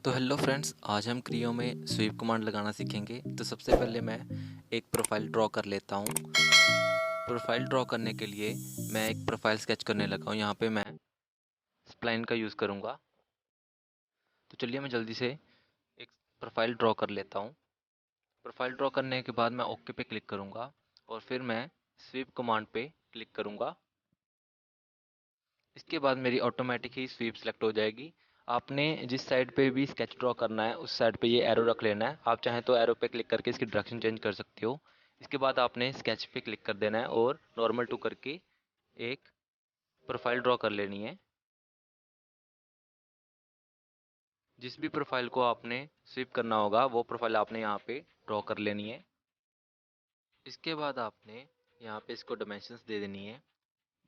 तो hello friends, आज हम क्रियो में स्वीप कमांड लगाना सीखेंगे। तो सबसे पहले मैं एक प्रोफाइल ड्रॉ कर लेता हूँ। प्रोफाइल ड्रॉ करने के लिए मैं एक प्रोफाइल स्केच करने लगा हूँ। यहाँ पे मैं स्प्लाइन का यूज़ करूँगा। तो चलिए मैं जल्दी से एक प्रोफाइल ड्रॉ कर लेता हूँ। प्रोफाइल ड्रॉ करने के बाद मैं ओके पे क्लिक करूँगा और फिर मैं स्वीप कमांड पे क्लिक करूँगा। इसके बाद मेरी ऑटोमेटिक ही स्वीप सेलेक्ट हो जाएगी। आपने जिस साइड पे भी स्केच ड्रॉ करना है उस साइड पे ये एरो रख लेना है। आप चाहें तो एरो पे क्लिक करके इसकी डायरेक्शन चेंज कर सकते हो। इसके बाद आपने स्केच पे क्लिक कर देना है और नॉर्मल टू करके एक प्रोफाइल ड्रॉ कर लेनी है। जिस भी प्रोफाइल को आपने स्वीप करना होगा वो प्रोफाइल आपने यहाँ पे ड्रॉ कर लेनी है। इसके बाद आपने यहाँ पे इसको डायमेंशंस दे देनी है।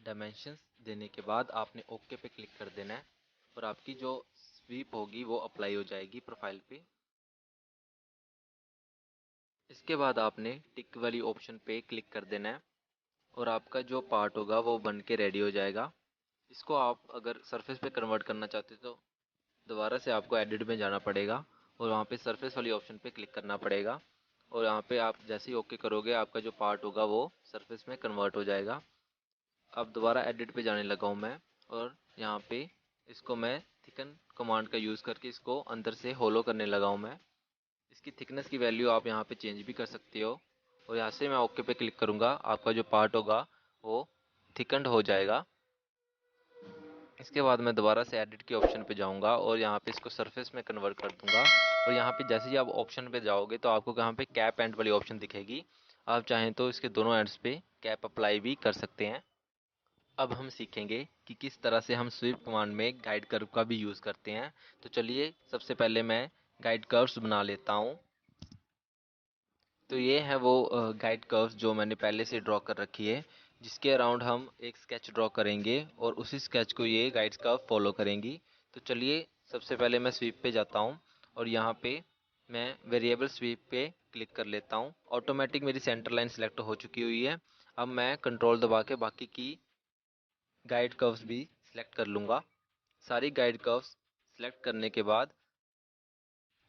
डायमेंशंस देने के बाद आपने ओके पे क्लिक कर देना है और आपकी जो स्वीप होगी वो अप्लाई हो जाएगी प्रोफाइल पे। इसके बाद आपने टिक वाली ऑप्शन पे क्लिक कर देना है और आपका जो पार्ट होगा वो बन के रेडी हो जाएगा। इसको आप अगर सरफेस पे कन्वर्ट करना चाहते हो तो दोबारा से आपको एडिट में जाना पड़ेगा और वहाँ पे सरफेस वाली ऑप्शन पे क्लिक करना पड़ेगा और यहाँ पे आप जैसे ही ओके करोगे आपका जो पार्ट होगा वो सरफेस में कन्वर्ट हो जाएगा। अब दोबारा एडिट पे जाने लगा हूँ मैं और यहाँ पे इसको मैं थिकन कमांड का यूज़ करके इसको अंदर से होलो करने लगा हूँ मैं। इसकी थिकनेस की वैल्यू आप यहाँ पे चेंज भी कर सकते हो और यहाँ से मैं ओके पे क्लिक करूँगा। आपका जो पार्ट होगा वो थिकंड हो जाएगा। इसके बाद मैं दोबारा से एडिट के ऑप्शन पे जाऊँगा और यहाँ पे इसको सरफेस में कन्वर्ट कर दूँगा और यहाँ पे जैसे ही आप ऑप्शन पे जाओगे तो आपको यहाँ पे कैप एंड वाली ऑप्शन दिखेगी। आप चाहें तो इसके दोनों एंड्स पे कैप अप्लाई भी कर सकते हैं। अब हम सीखेंगे कि किस तरह से हम स्वीप कमांड में गाइड कर्व का भी यूज़ करते हैं। तो चलिए सबसे पहले मैं गाइड कर्व्स बना लेता हूँ। तो ये है वो गाइड कर्व्स जो मैंने पहले से ड्रॉ कर रखी है, जिसके अराउंड हम एक स्केच ड्रॉ करेंगे और उसी स्केच को ये गाइड्स कर्व फॉलो करेंगी। तो चलिए सबसे पहले मैं स्वीप पे जाता हूँ और यहाँ पे मैं वेरिएबल स्वीप पे क्लिक कर लेता हूँ। ऑटोमेटिक मेरी सेंटर लाइन सेलेक्ट हो चुकी हुई है। अब मैं कंट्रोल दबा के बाकी की गाइड कर्व्स भी सिलेक्ट कर लूँगा। सारी गाइड कर्व्स सिलेक्ट करने के बाद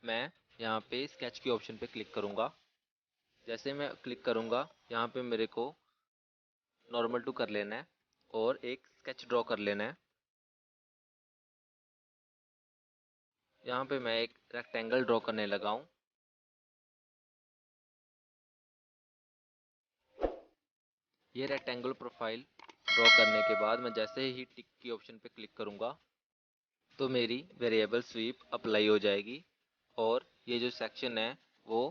मैं यहाँ पे स्केच की ऑप्शन पे क्लिक करूँगा। जैसे मैं क्लिक करूँगा यहाँ पे मेरे को नॉर्मल टू कर लेना है और एक स्केच ड्रॉ कर लेना है। यहाँ पे मैं एक रेक्टेंगल ड्रॉ करने लगा हूँ। ये रेक्टेंगल प्रोफाइल ड्रॉ करने के बाद मैं जैसे ही टिक की ऑप्शन पे क्लिक करूँगा तो मेरी वेरिएबल स्वीप अप्लाई हो जाएगी और ये जो सेक्शन है वो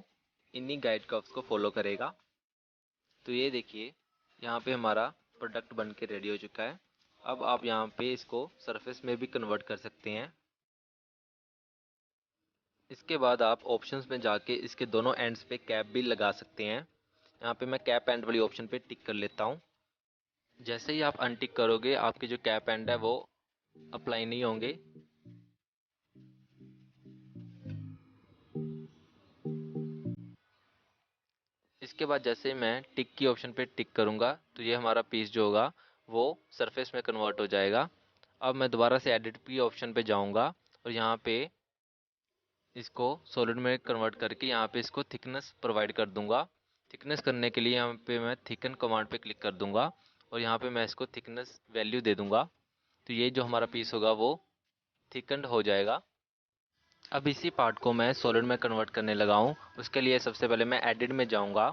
इन्हीं गाइड कर्व्स को फॉलो करेगा। तो ये देखिए यहाँ पे हमारा प्रोडक्ट बन के रेडी हो चुका है। अब आप यहाँ पे इसको सरफेस में भी कन्वर्ट कर सकते हैं। इसके बाद आप ऑप्शंस में जाके इसके दोनों एंड्स पे कैप भी लगा सकते हैं। यहाँ पे मैं कैप एंड वाली ऑप्शन पे टिक कर लेता हूँ। जैसे ही आप अनटिक करोगे आपके जो कैप एंड है वो अप्लाई नहीं होंगे। इसके बाद जैसे मैं टिक की ऑप्शन पे टिक करूँगा तो ये हमारा पीस जो होगा वो सरफेस में कन्वर्ट हो जाएगा। अब मैं दोबारा से एडिट की ऑप्शन पे जाऊँगा और यहाँ पे इसको सॉलिड में कन्वर्ट करके यहाँ पे इसको थिकनेस प्रोवाइड कर दूंगा। थिकनेस करने के लिए यहाँ पे मैं थिकन कमांड पे क्लिक कर दूंगा और यहाँ पे मैं इसको थिकनेस वैल्यू दे दूंगा। तो ये जो हमारा पीस होगा वो थिकंड हो जाएगा। अब इसी पार्ट को मैं सॉलिड में कन्वर्ट करने लगा हूँ। उसके लिए सबसे पहले मैं एडिट में जाऊँगा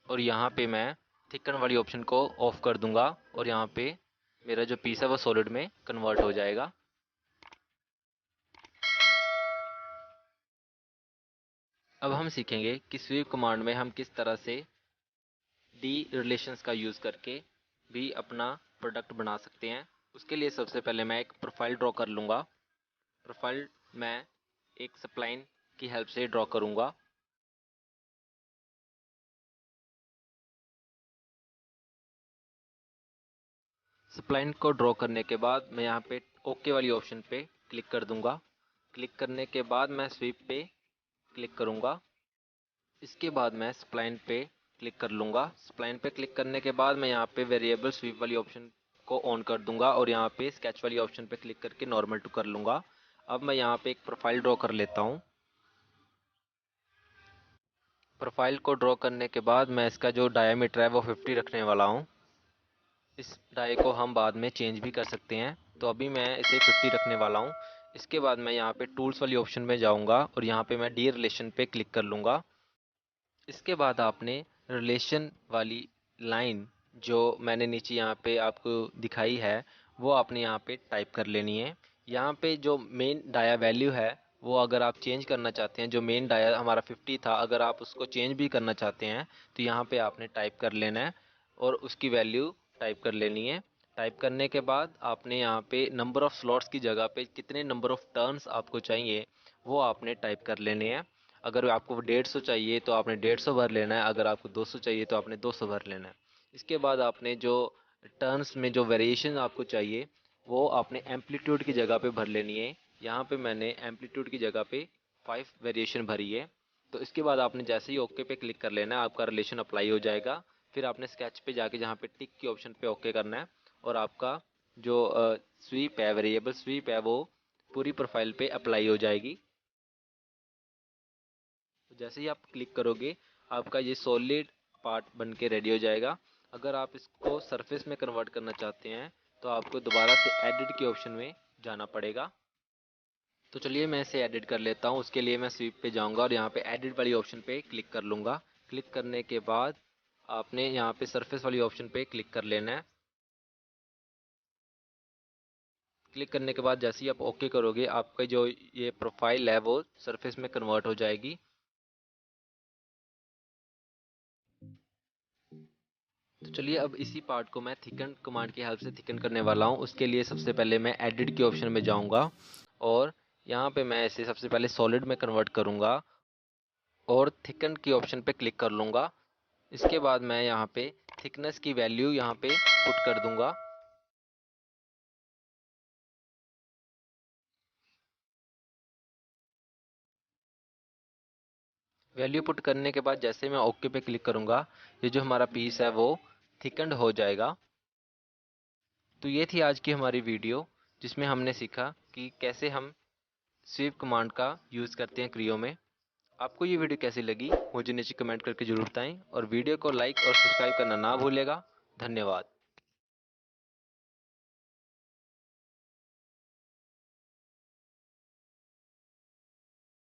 और यहाँ पे मैं थिकन वाली ऑप्शन को ऑफ कर दूंगा और यहाँ पे मेरा जो पीस है वो सॉलिड में कन्वर्ट हो जाएगा। अब हम सीखेंगे कि स्वीप कमांड में हम किस तरह से डी रिलेशंस का यूज़ करके भी अपना प्रोडक्ट बना सकते हैं। उसके लिए सबसे पहले मैं एक प्रोफाइल ड्रॉ कर लूँगा। प्रोफाइल मैं एक स्प्लाइन की हेल्प से ड्रॉ करूँगा। स्प्लाइन को ड्रॉ करने के बाद मैं यहाँ पे ओके वाली ऑप्शन पे क्लिक कर दूँगा। क्लिक करने के बाद मैं स्वीप पे क्लिक करूँगा। इसके बाद मैं स्प्लाइन पे क्लिक कर लूँगा। स्प्लाइन पे क्लिक करने के बाद मैं यहाँ पे वेरिएबल स्वीप वाली ऑप्शन को ऑन कर दूंगा और यहाँ पे स्केच वाली ऑप्शन पे क्लिक करके नॉर्मल टू कर लूँगा। अब मैं यहाँ पे एक प्रोफाइल ड्रॉ कर लेता हूँ। प्रोफाइल को ड्रॉ करने के बाद मैं इसका जो डायमीटर है वो 50 रखने वाला हूँ। इस डाई को हम बाद में चेंज भी कर सकते हैं, तो अभी मैं इसे 50 रखने वाला हूँ। इसके बाद मैं यहाँ पे टूल्स वाली ऑप्शन में जाऊँगा और यहाँ पे मैं डी रिलेशन पे क्लिक कर लूँगा। इसके बाद आपने रिलेशन वाली लाइन जो मैंने नीचे यहाँ पे आपको दिखाई है वो आपने यहाँ पे टाइप कर लेनी है। यहाँ पे जो मेन डाया वैल्यू है वो अगर आप चेंज करना चाहते हैं, जो मेन डाया हमारा 50 था, अगर आप उसको चेंज भी करना चाहते हैं तो यहाँ पे आपने टाइप कर लेना है और उसकी वैल्यू टाइप कर लेनी है। टाइप करने के बाद आपने यहाँ पे नंबर ऑफ़ स्लॉट्स की जगह पे कितने नंबर ऑफ़ टर्न्स आपको चाहिए वो आपने टाइप कर लेने हैं। अगर आपको 150 चाहिए तो आपने 150 भर लेना है, अगर आपको 200 चाहिए तो आपने 200 भर लेना है। इसके बाद आपने जो टर्न्स में जो वेरिएशन आपको चाहिए वो आपने एम्पलीट्यूड की जगह पे भर लेनी है। यहाँ पे मैंने एम्पलीट्यूड की जगह पे 5 वेरिएशन भरी है। तो इसके बाद आपने जैसे ही ओके पे क्लिक कर लेना है, आपका रिलेशन अप्लाई हो जाएगा। फिर आपने स्केच पे जाके जहाँ पे टिक की ऑप्शन पे ओके करना है और आपका जो स्वीप है, वेरिएबल स्वीप है, वो पूरी प्रोफाइल पे अप्लाई हो जाएगी। तो जैसे ही आप क्लिक करोगे आपका ये सॉलिड पार्ट बन के रेडी हो जाएगा। अगर आप इसको सरफेस में कन्वर्ट करना चाहते हैं तो आपको दोबारा से एडिट के ऑप्शन में जाना पड़ेगा। तो चलिए मैं इसे एडिट कर लेता हूँ। उसके लिए मैं स्वीप पे जाऊँगा और यहाँ पे एडिट वाली ऑप्शन पे क्लिक कर लूँगा। क्लिक करने के बाद आपने यहाँ पे सरफेस वाली ऑप्शन पे क्लिक कर लेना है। क्लिक करने के बाद जैसे ही आप ओके करोगे आपका जो ये प्रोफाइल है वो सरफेस में कन्वर्ट हो जाएगी। तो चलिए अब इसी पार्ट को मैं थिकन कमांड की हेल्प से थिकन करने वाला हूँ। उसके लिए सबसे पहले मैं एडिट के ऑप्शन में जाऊँगा और यहाँ पे मैं इसे सबसे पहले सॉलिड में कन्वर्ट करूँगा और थिकन की ऑप्शन पे क्लिक कर लूँगा। इसके बाद मैं यहाँ पे थिकनेस की वैल्यू यहाँ पे पुट कर दूँगा। वैल्यू पुट करने के बाद जैसे मैं ओके पे क्लिक करूँगा ये जो हमारा पीस है वो थिकंड हो जाएगा। तो ये थी आज की हमारी वीडियो जिसमें हमने सीखा कि कैसे हम स्वीप कमांड का यूज़ करते हैं क्रियो में। आपको ये वीडियो कैसी लगी मुझे नीचे कमेंट करके ज़रूर बताएं और वीडियो को लाइक और सब्सक्राइब करना ना भूलेगा। धन्यवाद।